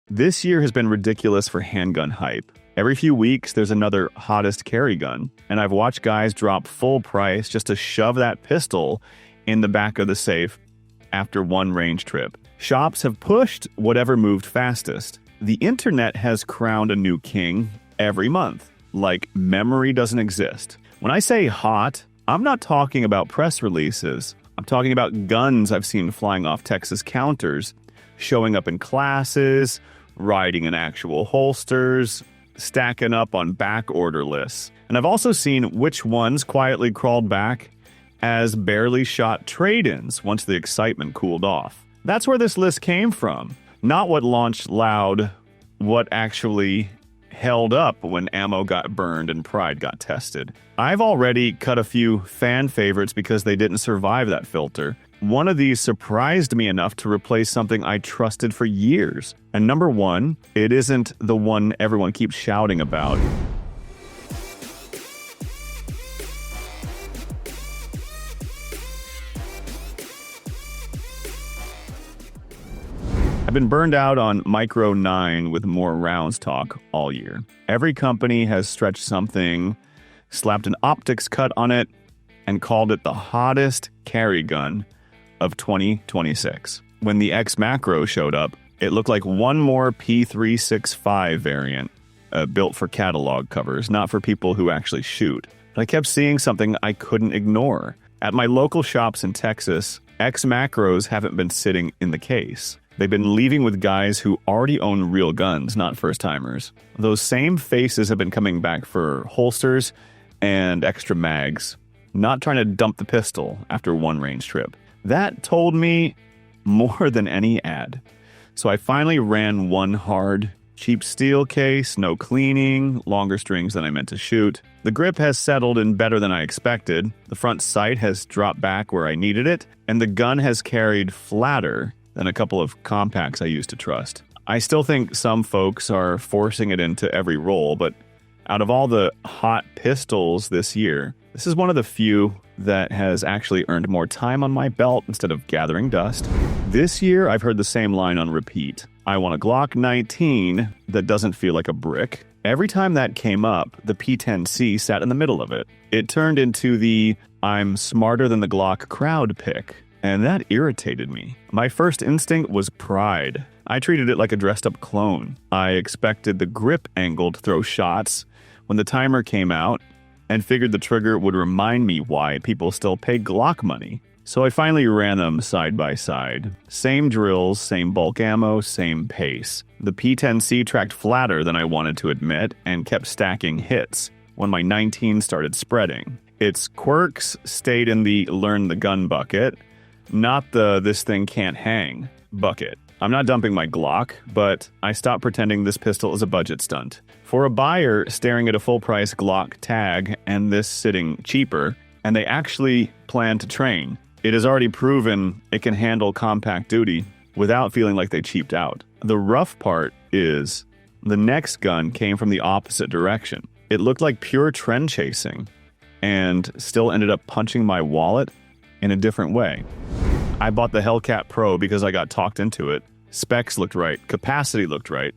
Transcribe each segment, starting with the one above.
This year has been ridiculous for handgun hype. Every few weeks, there's another hottest carry gun, and I've watched guys drop full price just to shove that pistol in the back of the safe after one range trip. Shops have pushed whatever moved fastest. The internet has crowned a new king every month, like memory doesn't exist. When I say hot, I'm not talking about press releases. I'm talking about guns I've seen flying off Texas counters, showing up in classes, riding in actual holsters, stacking up on back order lists. And I've also seen which ones quietly crawled back as barely shot trade-ins once the excitement cooled off. That's where this list came from. Not what launched loud, what actually held up when ammo got burned and pride got tested. I've already cut a few fan favorites because they didn't survive that filter. One of these surprised me enough to replace something I trusted for years. And number one, it isn't the one everyone keeps shouting about. I've been burned out on Micro 9 with more rounds talk all year. Every company has stretched something, slapped an optics cut on it, and called it the hottest carry gun of 2026. When the X Macro showed up, it looked like one more P365 variant, built for catalog covers, not for people who actually shoot. But I kept seeing something I couldn't ignore. At my local shops in Texas, X Macros haven't been sitting in the case. They've been leaving with guys who already own real guns, not first-timers. Those same faces have been coming back for holsters and extra mags, not trying to dump the pistol after one range trip. That told me more than any ad. So I finally ran one hard, cheap steel case, no cleaning, longer strings than I meant to shoot. The grip has settled in better than I expected. The front sight has dropped back where I needed it, and the gun has carried flatter than a couple of compacts I used to trust. I still think some folks are forcing it into every roll, but out of all the hot pistols this year, this is one of the few that has actually earned more time on my belt instead of gathering dust. This year, I've heard the same line on repeat. I want a Glock 19 that doesn't feel like a brick. Every time that came up, the P10C sat in the middle of it. It turned into the I'm smarter than the Glock crowd pick, and that irritated me. My first instinct was pride. I treated it like a dressed-up clone. I expected the grip angle to throw shots when the timer came out, and figured the trigger would remind me why people still pay Glock money. So I finally ran them side by side. Same drills, same bulk ammo, same pace. The P10C tracked flatter than I wanted to admit and kept stacking hits when my 19 started spreading. Its quirks stayed in the learn the gun bucket, not the this thing can't hang bucket. I'm not dumping my Glock, but I stopped pretending this pistol is a budget stunt. For a buyer staring at a full-price Glock tag and this sitting cheaper, and they actually plan to train, it has already proven it can handle compact duty without feeling like they cheaped out. The rough part is the next gun came from the opposite direction. It looked like pure trend chasing and still ended up punching my wallet in a different way. I bought the Hellcat Pro because I got talked into it. Specs looked right. Capacity looked right.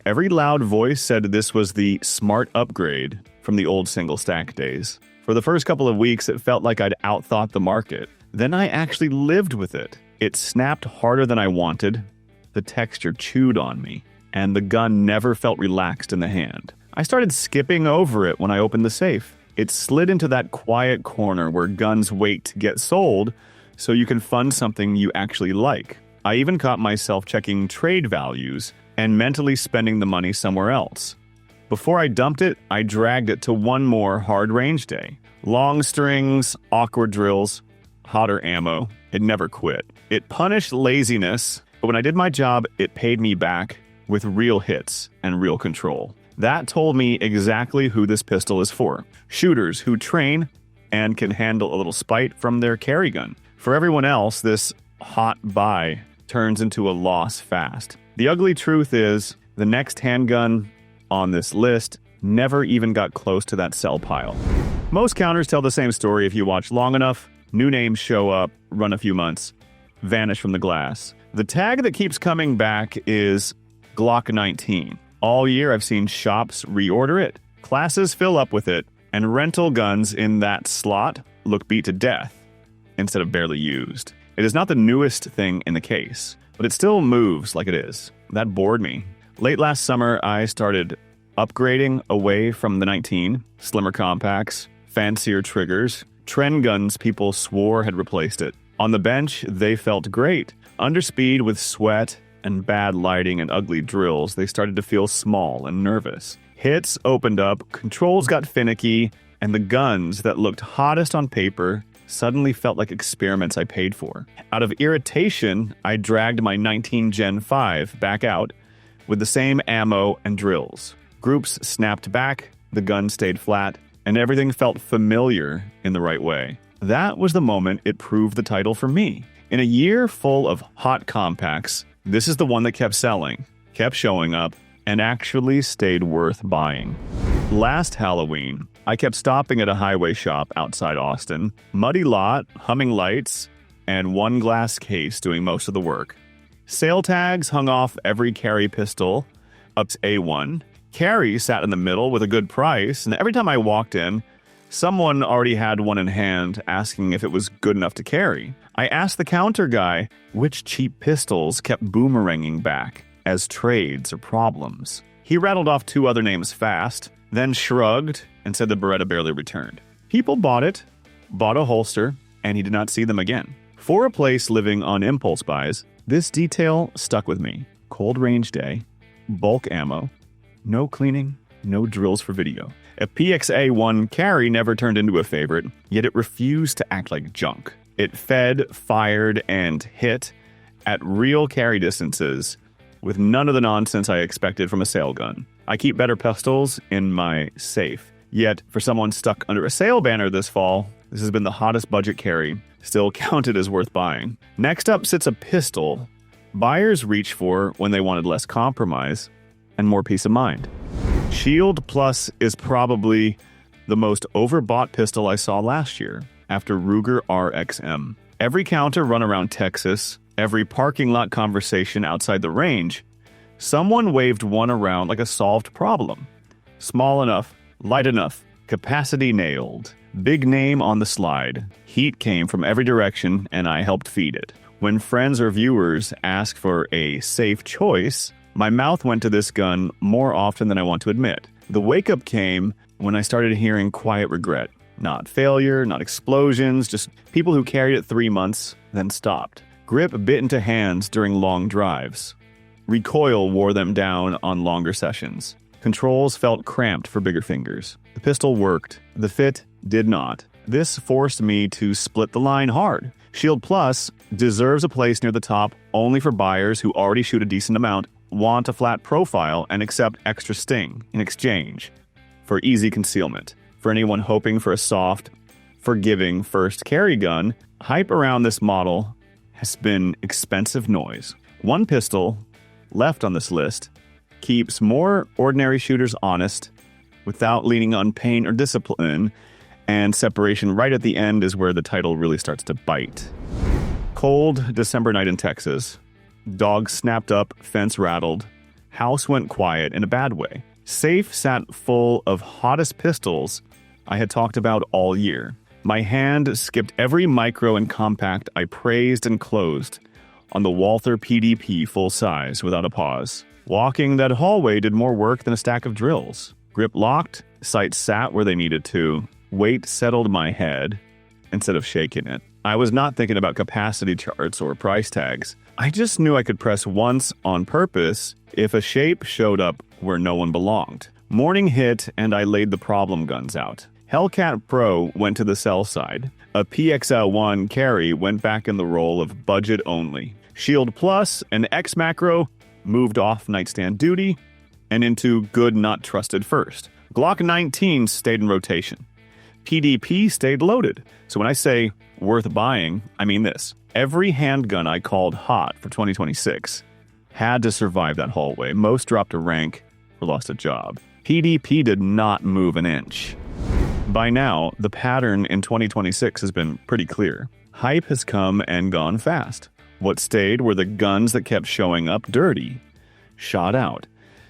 Every loud voice said this was the smart upgrade from the old single stack days. For the first couple of weeks, it felt like I'd outthought the market. Then I actually lived with it. It snapped harder than I wanted. The texture chewed on me, and the gun never felt relaxed in the hand. I started skipping over it when I opened the safe. It slid into that quiet corner where guns wait to get sold so you can fund something you actually like. I even caught myself checking trade values and mentally spending the money somewhere else. Before I dumped it, I dragged it to one more hard range day. Long strings, awkward drills, hotter ammo. It never quit. It punished laziness, but when I did my job, it paid me back with real hits and real control. That told me exactly who this pistol is for. Shooters who train and can handle a little spite from their carry gun. For everyone else, this hot buy turns into a loss fast. The ugly truth is, the next handgun on this list never even got close to that sell pile. Most counters tell the same story if you watch long enough. New names show up, run a few months, vanish from the glass. The tag that keeps coming back is Glock 19. All year I've seen shops reorder it, classes fill up with it, and rental guns in that slot look beat to death instead of barely used. It is not the newest thing in the case, but it still moves like it is. That bored me. Late last summer, I started upgrading away from the 19, slimmer compacts, fancier triggers, trend guns people swore had replaced it. On the bench, they felt great. Under speed with sweat and bad lighting and ugly drills, they started to feel small and nervous. Hits opened up, controls got finicky, and the guns that looked hottest on paper suddenly felt like experiments I paid for. Out of irritation, I dragged my 19 Gen 5 back out with the same ammo and drills. Groups snapped back, the gun stayed flat, and everything felt familiar in the right way. That was the moment it proved the title for me. In a year full of hot compacts, this is the one that kept selling, kept showing up, and actually stayed worth buying. Last Halloween, I kept stopping at a highway shop outside Austin. Muddy lot, humming lights, and one glass case doing most of the work. Sale tags hung off every carry pistol, up to A1. Carry sat in the middle with a good price, and every time I walked in, someone already had one in hand asking if it was good enough to carry. I asked the counter guy which cheap pistols kept boomeranging back as trades or problems. He rattled off 2 other names fast, then shrugged and said the Beretta barely returned. People bought it, bought a holster, and he did not see them again. For a place living on impulse buys, this detail stuck with me. Cold range day, bulk ammo, no cleaning, no drills for video. A PXA1 carry never turned into a favorite, yet it refused to act like junk. It fed, fired, and hit at real carry distances with none of the nonsense I expected from a sale gun. I keep better pistols in my safe. Yet, for someone stuck under a sale banner this fall, this has been the hottest budget carry, still counted as worth buying. Next up sits a pistol buyers reach for when they wanted less compromise and more peace of mind. Shield Plus is probably the most overbought pistol I saw last year, after Ruger RXM. Every counter run around Texas, every parking lot conversation outside the range, someone waved one around like a solved problem. Small enough, light enough, capacity nailed. Big name on the slide. Heat came from every direction, and I helped feed it. When friends or viewers ask for a safe choice, my mouth went to this gun more often than I want to admit. The wake-up came when I started hearing quiet regret. Not failure, not explosions, just people who carried it 3 months, then stopped. Grip bit into hands during long drives. Recoil wore them down on longer sessions. Controls felt cramped for bigger fingers. The pistol worked. The fit did not. This forced me to split the line hard. Shield Plus deserves a place near the top only for buyers who already shoot a decent amount, want a flat profile, and accept extra sting in exchange for easy concealment. For anyone hoping for a soft, forgiving first carry gun, hype around this model has been expensive noise. One pistol left on this list keeps more ordinary shooters honest without leaning on pain or discipline, and separation right at the end is where the title really starts to bite. Cold December night in Texas. Dog snapped up, fence rattled. House went quiet in a bad way. Safe sat full of hottest pistols I had talked about all year. My hand skipped every micro and compact I praised and closed on the Walther PDP full size without a pause. Walking that hallway did more work than a stack of drills. Grip locked, sights sat where they needed to. Weight settled my head instead of shaking it. I was not thinking about capacity charts or price tags. I just knew I could press once on purpose if a shape showed up where no one belonged. Morning hit and I laid the problem guns out. Hellcat Pro went to the sell side. A PXL1 carry went back in the role of budget only. Shield Plus and X Macro moved off nightstand duty and into good not trusted first. Glock 19 stayed in rotation. PDP stayed loaded. So when I say worth buying, I mean this. Every handgun I called hot for 2026 had to survive that hallway. Most dropped a rank or lost a job. PDP did not move an inch. By now, the pattern in 2026 has been pretty clear. Hype has come and gone fast. What stayed were the guns that kept showing up dirty. shot out,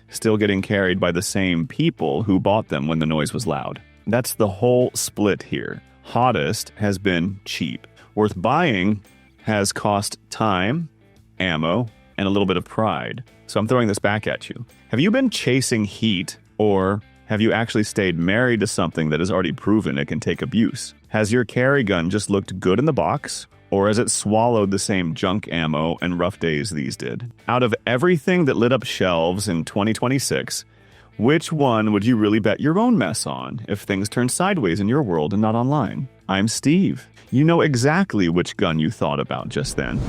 still getting carried by the same people who bought them when the noise was loud. That's the whole split here. Hottest has been cheap. Worth buying has cost time, ammo, and a little bit of pride. So I'm throwing this back at you. Have you been chasing heat, or have you actually stayed married to something that has already proven it can take abuse? Has your carry gun just looked good in the box, or has it swallowed the same junk ammo and rough days these did? Out of everything that lit up shelves in 2026, which one would you really bet your own mess on if things turn sideways in your world and not online? I'm Steve. You know exactly which gun you thought about just then.